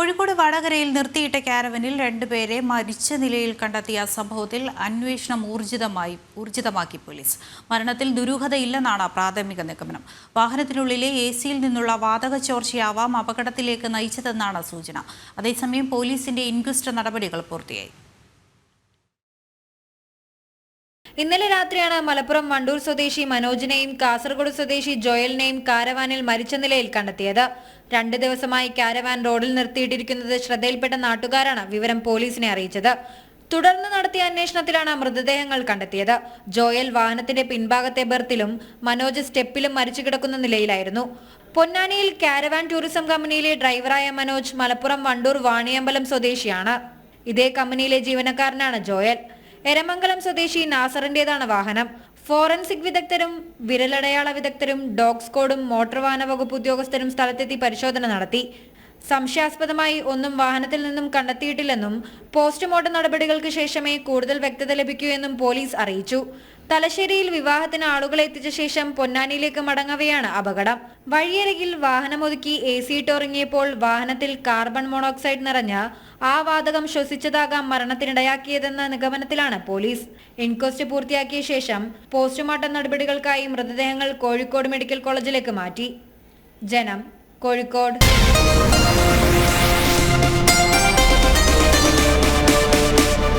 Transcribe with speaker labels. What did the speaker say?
Speaker 1: കോഴിക്കോട് വടകരയിൽ നിർത്തിയിട്ട കാരവനിൽ രണ്ടുപേരെ മരിച്ച നിലയിൽ കണ്ടെത്തിയ സംഭവത്തിൽ അന്വേഷണം ഊർജിതമാക്കി പോലീസ്. മരണത്തിൽ ദുരൂഹതയില്ലെന്നാണ് പ്രാഥമിക നിഗമനം. വാഹനത്തിനുള്ളിലെ എസിയിൽ നിന്നുള്ള വാതക ചോർച്ചയാവാം അപകടത്തിലേക്ക് നയിച്ചതെന്നാണ് സൂചന. അതേസമയം പോലീസിന്റെ ഇൻക്വസ്റ്റ് നടപടികൾ പൂർത്തിയായി.
Speaker 2: ഇന്നലെ രാത്രിയാണ് മലപ്പുറം വണ്ടൂർ സ്വദേശി മനോജിനെയും കാസർഗോഡ് സ്വദേശി ജോയലിനെയും കാരവാനിൽ മരിച്ച നിലയിൽ കണ്ടെത്തിയത്. 2 ദിവസമായി കാരവാൻ റോഡിൽ നിർത്തിയിട്ടിരിക്കുന്നത് ശ്രദ്ധയിൽപ്പെട്ട നാട്ടുകാരാണ് വിവരം പോലീസിനെ അറിയിച്ചത്. തുടർന്ന് നടത്തിയ അന്വേഷണത്തിലാണ് മൃതദേഹങ്ങൾ കണ്ടെത്തിയത്. ജോയൽ വാഹനത്തിന്റെ പിൻഭാഗത്തെ ബെർത്തിലും മനോജ് സ്റ്റെപ്പിലും മരിച്ചു കിടക്കുന്ന നിലയിലായിരുന്നു. പൊന്നാനിയിൽ കാരവാൻ ടൂറിസം കമ്പനിയിലെ ഡ്രൈവറായ മനോജ് മലപ്പുറം വണ്ടൂർ വാണിയമ്പലം സ്വദേശിയാണ്. ഇതേ കമ്പനിയിലെ ജീവനക്കാരനാണ് ജോയൽ. എരമംഗലം സ്വദേശി നാസറിന്റേതാണ് വാഹനം. ഫോറൻസിക് വിദഗ്ധരും വിരലടയാള വിദഗ്ധരും ഡോഗ് സ്ക്വാഡും മോട്ടോർ വാഹന വകുപ്പ് ഉദ്യോഗസ്ഥരും സ്ഥലത്തെത്തി പരിശോധന നടത്തി. സംശയാസ്പദമായി ഒന്നും വാഹനത്തിൽ നിന്നും കണ്ടെത്തിയിട്ടില്ലെന്നും പോസ്റ്റ്മോർട്ടം നടപടികൾക്ക് ശേഷമേ കൂടുതൽ വ്യക്തത ലഭിക്കൂ എന്നും പോലീസ് അറിയിച്ചു. തലശ്ശേരിയിൽ വിവാഹത്തിന് ആളുകളെ എത്തിച്ച ശേഷം പൊന്നാനിയിലേക്ക് മടങ്ങവെയാണ് അപകടം. വഴിയരികിൽ വാഹനമൊതുക്കി AC ഇട്ടുറങ്ങിയപ്പോൾ വാഹനത്തിൽ കാർബൺ മോണോക്സൈഡ് നിറഞ്ഞ ആ വാതകം ശ്വസിച്ചതാകാം മരണത്തിനിടയാക്കിയതെന്ന നിഗമനത്തിലാണ് പോലീസ്. ഇൻക്വസ്റ്റ് പൂർത്തിയാക്കിയ ശേഷം പോസ്റ്റ്മോർട്ടം നടപടികൾക്കായി മൃതദേഹങ്ങൾ കോഴിക്കോട് മെഡിക്കൽ കോളേജിലേക്ക് മാറ്റി. ജനം, കോഴിക്കോട്.